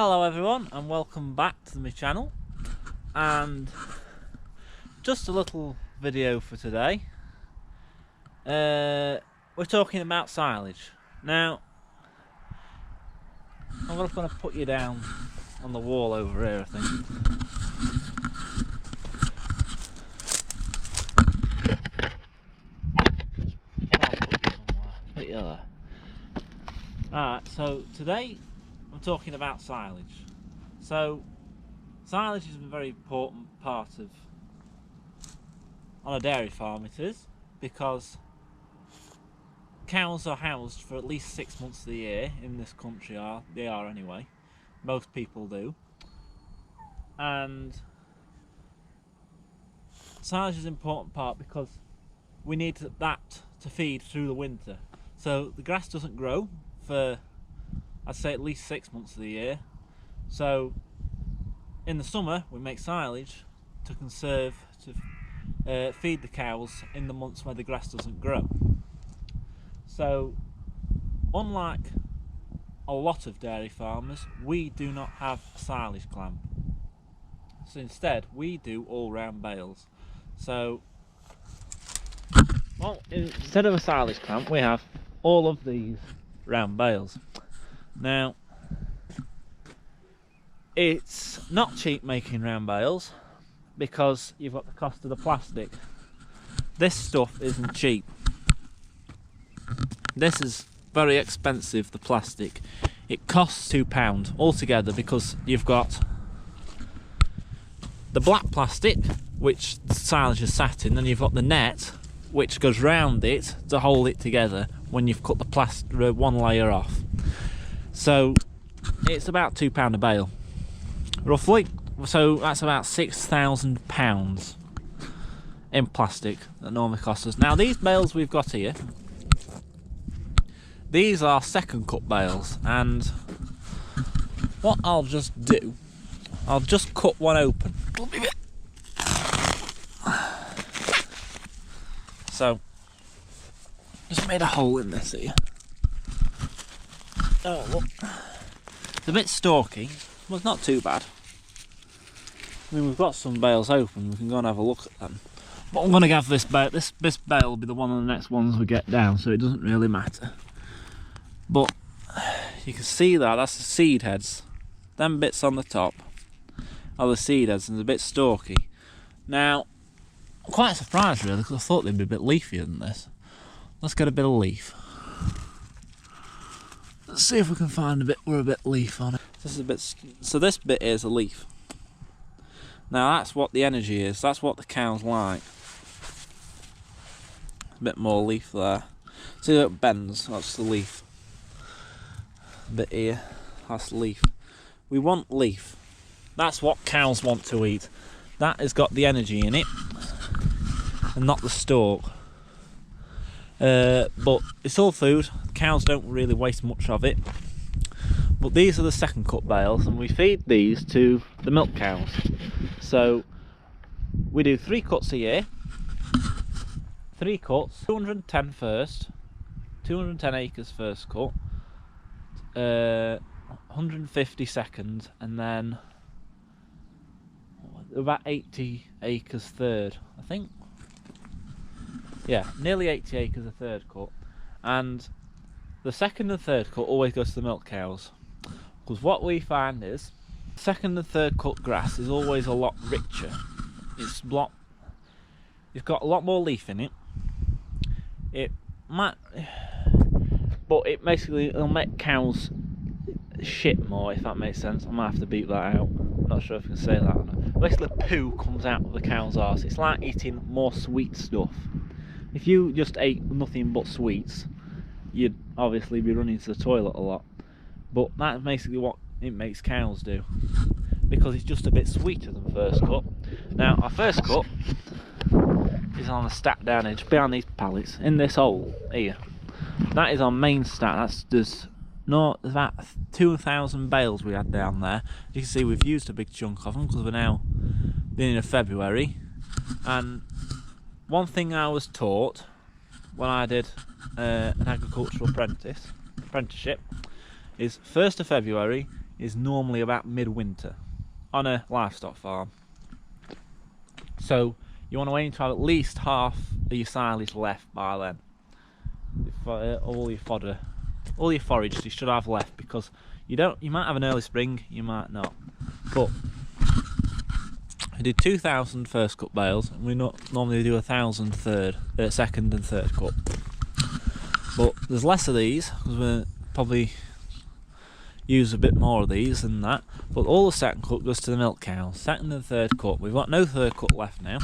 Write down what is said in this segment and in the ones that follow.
Hello everyone and welcome back to my channel, and just a little video for today. We're talking about silage. Now I'm just going to put you down on the wall over here, I think. Put you there. Alright, so today I'm talking about silage. So silage is a very important part of, on a dairy farm it is, because cows are housed for at least 6 months of the year in this country. They are anyway, most people do, and silage is an important part because we need that to feed through the winter. So the grass doesn't grow for, I'd say, at least 6 months of the year. So in the summer we make silage to conserve, to feed the cows in the months where the grass doesn't grow. So unlike a lot of dairy farmers, we do not have a silage clamp. So instead we do all round bales. So, well, instead of a silage clamp we have all of these round bales. Now it's not cheap making round bales because you've got the cost of the plastic. This stuff isn't cheap. This is very expensive, the plastic. It costs £2 altogether because you've got the black plastic which the silage is sat in, and you've got the net which goes round it to hold it together when you've cut the one layer off. So it's about £2 a bale, roughly. So that's about £6,000 in plastic that normally costs us. Now these bales we've got here, these are second cut bales, and what I'll just do, I'll just cut one open. So just made a hole in this here. Oh look, it's a bit stalky, but it's not too bad. I mean, we've got some bales open, we can go and have a look at them. But I'm going to have this bale. This bale will be the one of the next ones we get down, so it doesn't really matter. But you can see that's the seed heads. Them bits on the top are the seed heads, and they're a bit stalky. Now, I'm quite surprised really, because I thought they'd be a bit leafier than this. Let's get a bit of leaf. Let's see if we can find a bit with a bit of leaf on it. This is a bit. So this bit is a leaf. Now that's what the energy is. That's what the cows like. A bit more leaf there. See how it bends? That's the leaf. A bit here. That's leaf. We want leaf. That's what cows want to eat. That has got the energy in it, and not the stalk. But it's all food. Cows don't really waste much of it. But these are the second cut bales, and we feed these to the milk cows. So we do 3 cuts a year. 3 cuts, 210 first, 210 acres first cut, 150 second, and then about 80 acres third, I think. Yeah, nearly 80 acres a third cut. And the second and third cut always goes to the milk cows, because what we find is second and third cut grass is always a lot richer. It's got a lot more leaf in it. It might, but it basically, it'll make cows shit more, if that makes sense. I might have to beep that out. I'm not sure if I can say that. Basically, poo comes out of the cow's arse. It's like eating more sweet stuff. If you just ate nothing but sweets, you'd obviously be running to the toilet a lot. But that's basically what it makes cows do, because it's just a bit sweeter than first cut. Now our first cut is on the stack down edge behind these pallets in this hole here. That is our main stack. There's about 2,000 bales we had down there. You can see we've used a big chunk of them because we're now beginning of February. And one thing I was taught when I did an agricultural apprenticeship is 1st of February is normally about midwinter on a livestock farm. So you want to aim to have at least half of your silage left by then. All your fodder, all your forage you should have left, because you might have an early spring, you might not. But I did 2,000 first cut bales, and we normally do 1,000 second and third cut. But there's less of these because we probably use a bit more of these than that. But all the second cut goes to the milk cows. Second and third cut. We've got no third cut left now,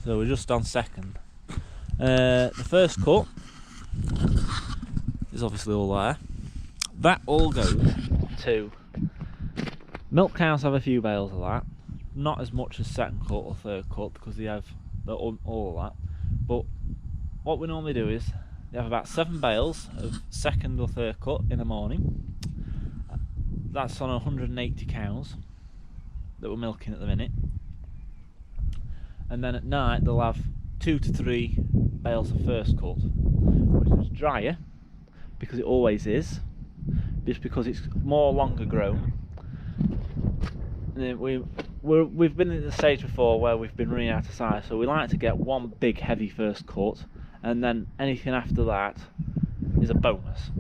so we're just on second. The first cut is obviously all there. That all goes to milk cows. Have a few bales of that. Not as much as second cut or third cut because they have all of that. But what we normally do is they have about 7 bales of second or third cut in the morning. That's on 180 cows that we're milking at the minute. And then at night they'll have 2 to 3 bales of first cut, which is drier because it always is, just because it's more longer grown. And then we've been in the stage before where we've been running out of size, so we like to get one big heavy first cut, and then anything after that is a bonus.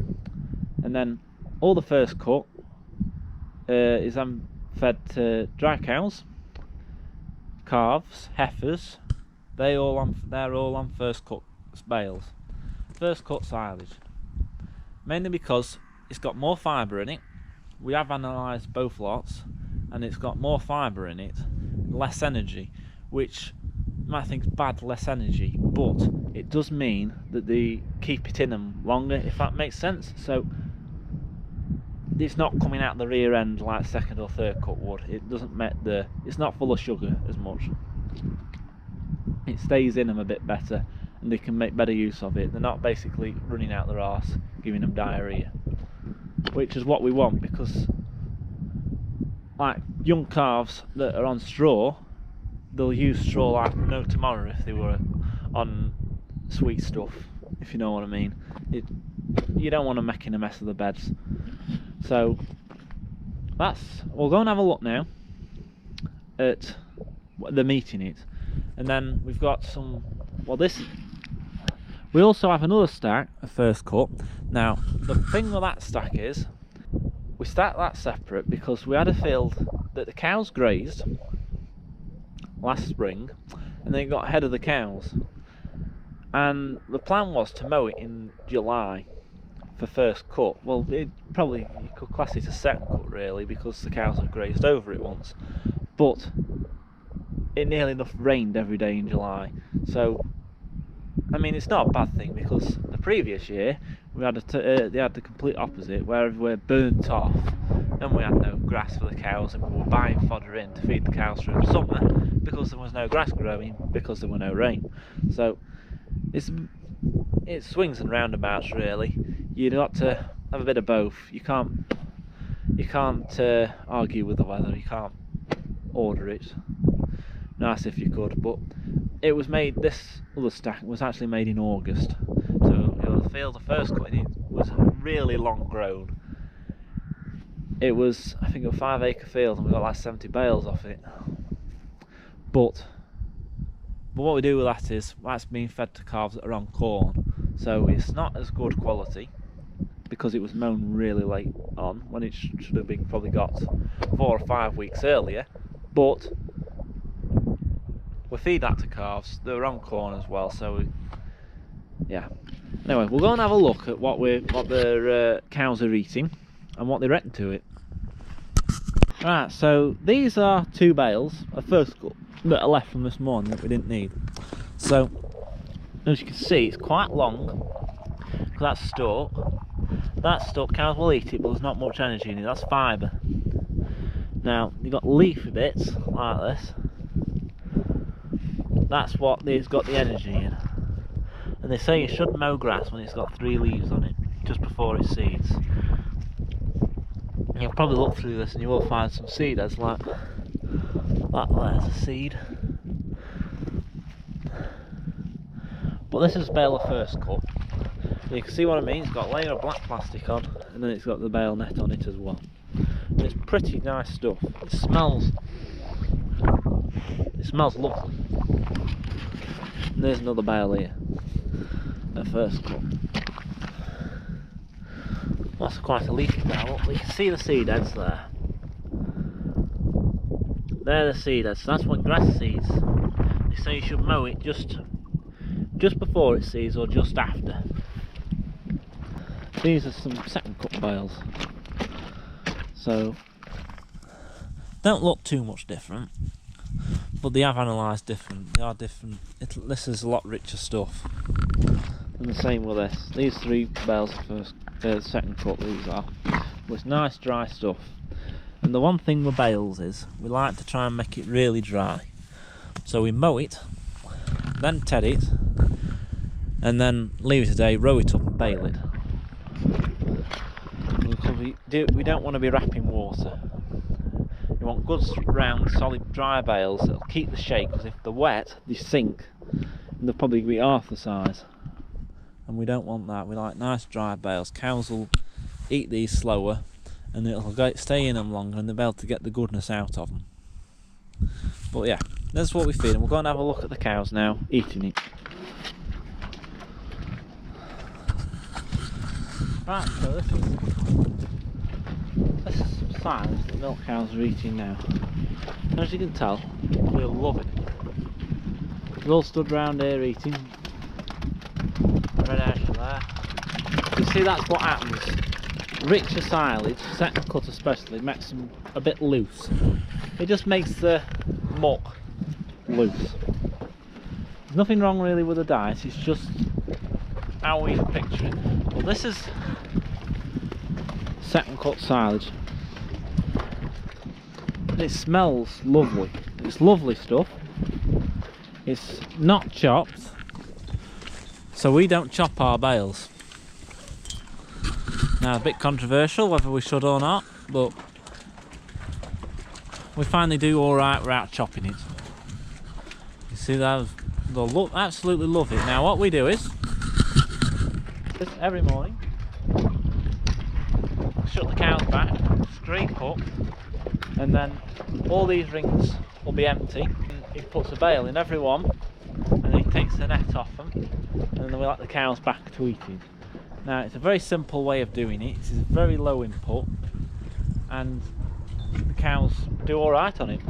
And then all the first cut is then fed to dry cows, calves, heifers. They're all on first cut bales, first cut silage, mainly because it's got more fibre in it. We have analysed both lots, and it's got more fibre in it, less energy, which you might think is bad, less energy, but it does mean that they keep it in them longer, if that makes sense. So it's not coming out the rear end like second or third cut would. It doesn't make it's not full of sugar as much. It stays in them a bit better, and they can make better use of it. They're not basically running out their arse, giving them diarrhea, which is what we want, because like young calves that are on straw, they'll use straw like no tomorrow if they were on sweet stuff, if you know what I mean. You don't want to making a mess of the beds. So we'll go and have a look now at the meat in it, and then we've got some. We also have another stack of first cut. Now the thing with that stack is we stacked that separate because we had a field that the cows grazed last spring, and then it got ahead of the cows, and the plan was to mow it in July for first cut. Well, you could class it as second cut really, because the cows had grazed over it once, but it nearly enough rained every day in July. So I mean, it's not a bad thing, because the previous year they had the complete opposite, where we were burnt off and we had no grass for the cows, and we were buying fodder in to feed the cows through summer because there was no grass growing, because there were no rain. So it swings and roundabouts really. You've got to have a bit of both. You can't argue with the weather. You can't order it. Nice if you could, but it was made. This other stack was actually made in August, so the field, the first cut in it, was really long grown. It was, I think, a 5-acre field, and we got like 70 bales off it. But what we do with that is that's being fed to calves that are on corn, so it's not as good quality because it was mown really late on, when it should have been probably got 4 or 5 weeks earlier. But we feed that to calves. They're on corn as well, so yeah. Anyway, we'll go and have a look at what their cows are eating and what they reckon to it. Right, so these are 2 bales of first cut that are left from this morning that we didn't need. So as you can see, it's quite long. That's stalk. That stalk, cows will eat it, but there's not much energy in it. That's fibre. Now you've got leafy bits like this. That's what they've got the energy in. And they say you should mow grass when it's got 3 leaves on it, just before it seeds. You'll probably look through this and you will find some seed heads like that. There's a seed. But this is a bale of first cut. You can see what I mean. It's got a layer of black plastic on, and then it's got the bale net on it as well. It's pretty nice stuff. It smells lovely. And there's another bale here. At first cut. That's quite a leafy bale. Look, you can see the seed heads there. They're the seed heads. So that's what grass seeds. They say you should mow it just before it seeds or just after. These are some second cut bales. So don't look too much different, but they have analysed different. They are different. This is a lot richer stuff. And the same with this. These 3 bales are second cut. These are. But it's nice dry stuff. And the one thing with bales is we like to try and make it really dry. So we mow it, then ted it, and then leave it a day, row it up and bale it. Because we don't want to be wrapping water. You want good, round, solid, dry bales that'll keep the shape, because if they're wet, they sink, and they'll probably be half the size. And we don't want that. We like nice, dry bales. Cows will eat these slower, and it'll stay in them longer, and they'll be able to get the goodness out of them. But yeah, that's what we feed them. We're going to have a look at the cows now, eating it. Right, so this is some silage that milk cows are eating now. And as you can tell, they love it. They're all stood round here eating. Red ash there. You see, that's what happens. Richer silage, second cut especially, makes them a bit loose. It just makes the muck loose. There's nothing wrong really with the diet, it's just how we picture it. Well, this is second cut silage. And it smells lovely. It's lovely stuff. It's not chopped, so we don't chop our bales. Now, a bit controversial whether we should or not, but we find they do alright without chopping it. You see, they'll absolutely love it. Now, what we do is, every morning, shut the cows back, scrape up, and then all these rings will be empty. He puts a bale in every one, and he takes the net off them, and then we let the cows back to eating. Now, it's a very simple way of doing it. It's very low input, and the cows do alright on it.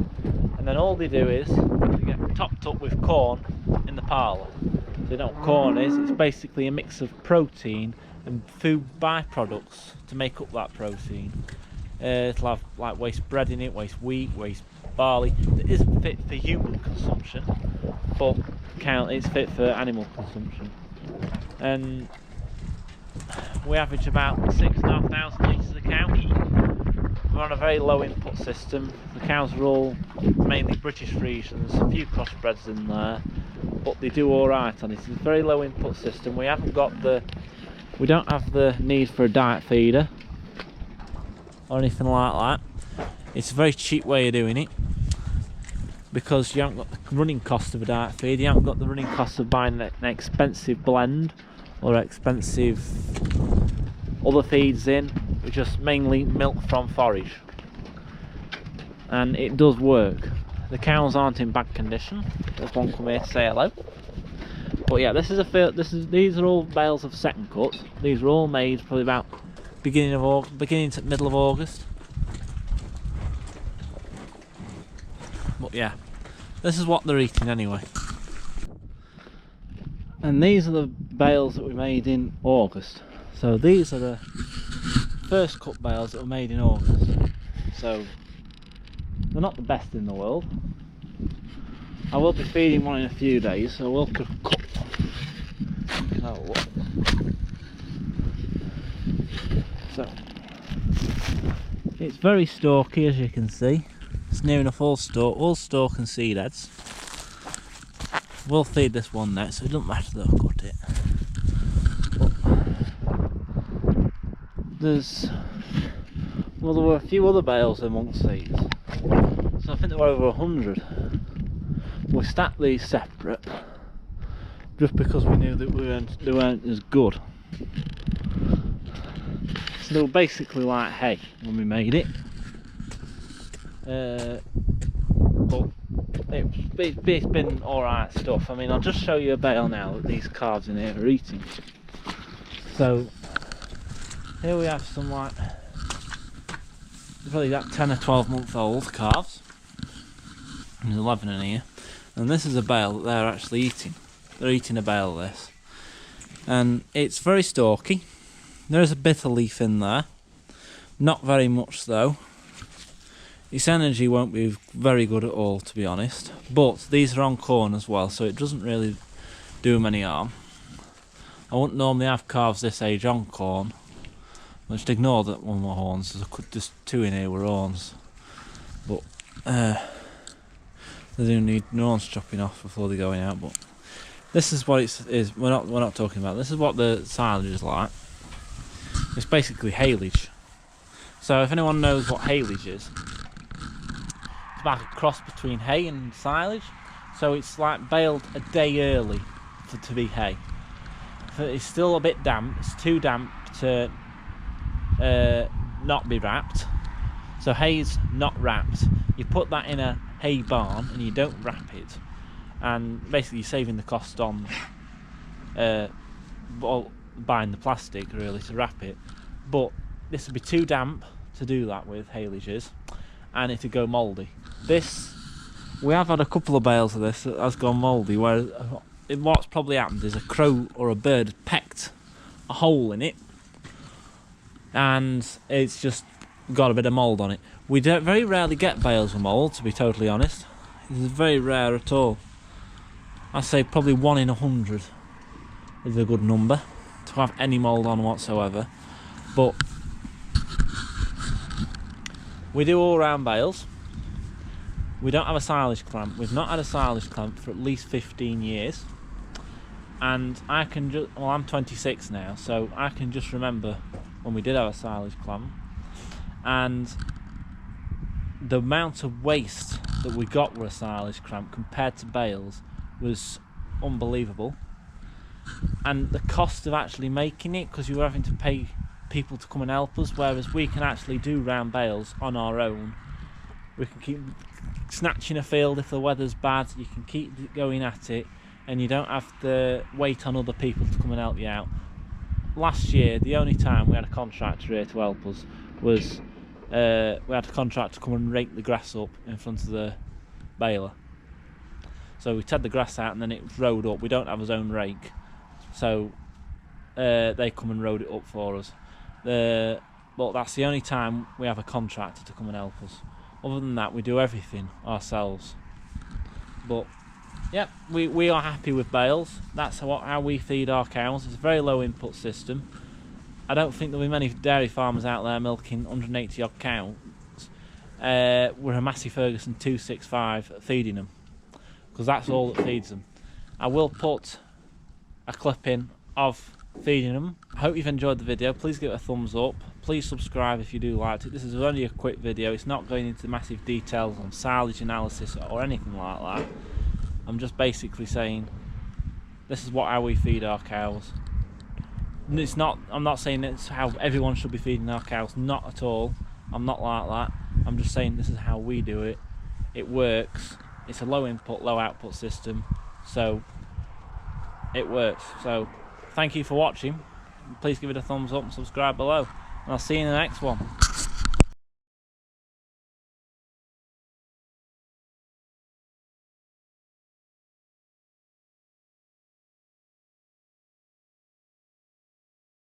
And then all they do is they get topped up with corn in the parlour. So you know what corn is? It's basically a mix of protein and food byproducts to make up that protein. It'll have like waste bread in it, waste wheat, waste barley. It isn't fit for human consumption, but it's fit for animal consumption. And we average about 6,500 litres a cow. We're on a very low input system. The cows are all mainly British Friesians, a few crossbreds in there, but they do alright on it. It's a very low input system. We don't have the need for a diet feeder or anything like that. It's a very cheap way of doing it, because you haven't got the running cost of a diet feed, you haven't got the running cost of buying an expensive blend or expensive other feeds in. We just mainly milk from forage, and it does work. The cows aren't in bad condition. There's one come here to say hello. But yeah, these are all bales of second cut. These were all made probably about beginning to middle of August. But yeah, this is what they're eating anyway. And these are the bales that we made in August. So these are the first cut bales that were made in August. So they're not the best in the world. I will be feeding one in a few days, so we'll cut one. Oh, look. So it's very stalky, as you can see. It's near enough all stalk and seed heads. We'll feed this one next, so it doesn't matter that I've cut it. But there were a few other bales amongst these, so I think there were over 100. We stacked these separate just because we knew that they weren't as good. So they were basically like hay when we made it. but it's been alright stuff. I mean, I'll just show you a bale now that these calves in here are eating. So here we have some like probably that 10 or 12 month old calves. There's 11 in here, and this is a bale that they're actually eating. They're eating a bale of this, and it's very stalky. There is a bit of leaf in there, not very much though. Its energy won't be very good at all, to be honest, but these are on corn as well, so it doesn't really do them any harm. I wouldn't normally have calves this age on corn. I'll just ignore that one with horns. There's just two in here with horns, but they do need horns chopping off before they're going out. But this is what it is. We're not talking about. This is what the silage is like. It's basically haylage. So if anyone knows what haylage is, it's like a cross between hay and silage. So it's like baled a day early to be hay. It's still a bit damp. It's too damp to not be wrapped. So hay's not wrapped. You put that in a hay barn and you don't wrap it, and basically you're saving the cost on buying the plastic really to wrap it. But this would be too damp to do that with, haylages, and it'd go mouldy. This, we have had a couple of bales of this that has gone mouldy, where what's probably happened is a crow or a bird has pecked a hole in it and it's just got a bit of mould on it. We don't very rarely get bales with mould, to be totally honest. It's very rare at all. I'd say probably 1 in 100 is a good number to have any mould on whatsoever. But we do all round bales. We don't have a silage clamp. We've not had a silage clamp for at least 15 years. And I can just, well, I'm 26 now, so I can just remember when we did have a silage clamp. And the amount of waste that we got with a silage clamp compared to bales was unbelievable. And the cost of actually making it, because you were having to pay people to come and help us, whereas we can actually do round bales on our own. We can keep snatching a field if the weather's bad, you can keep going at it, and you don't have to wait on other people to come and help you out. Last year, the only time we had a contractor here to help us was we had a contractor come and rake the grass up in front of the baler. So we teared the grass out and then it was rode up. We don't have his own rake, so they come and rode it up for us. But that's the only time we have a contractor to come and help us. Other than that, we do everything ourselves. But yeah, we are happy with bales. That's how we feed our cows. It's a very low input system. I don't think there'll be many dairy farmers out there milking 180 odd cows. We're a Massey Ferguson 265 feeding them, because that's all that feeds them. I will put a clip in of feeding them. I hope you've enjoyed the video. Please give it a thumbs up. Please subscribe if you do like it. This is only a quick video. It's not going into massive details on silage analysis or anything like that. I'm just basically saying this is how we feed our cows. And it's not, I'm not saying it's how everyone should be feeding our cows, not at all. I'm not like that. I'm just saying this is how we do it. It works. It's a low input, low output system, so it works. So thank you for watching. Please give it a thumbs up and subscribe below, and I'll see you in the next one.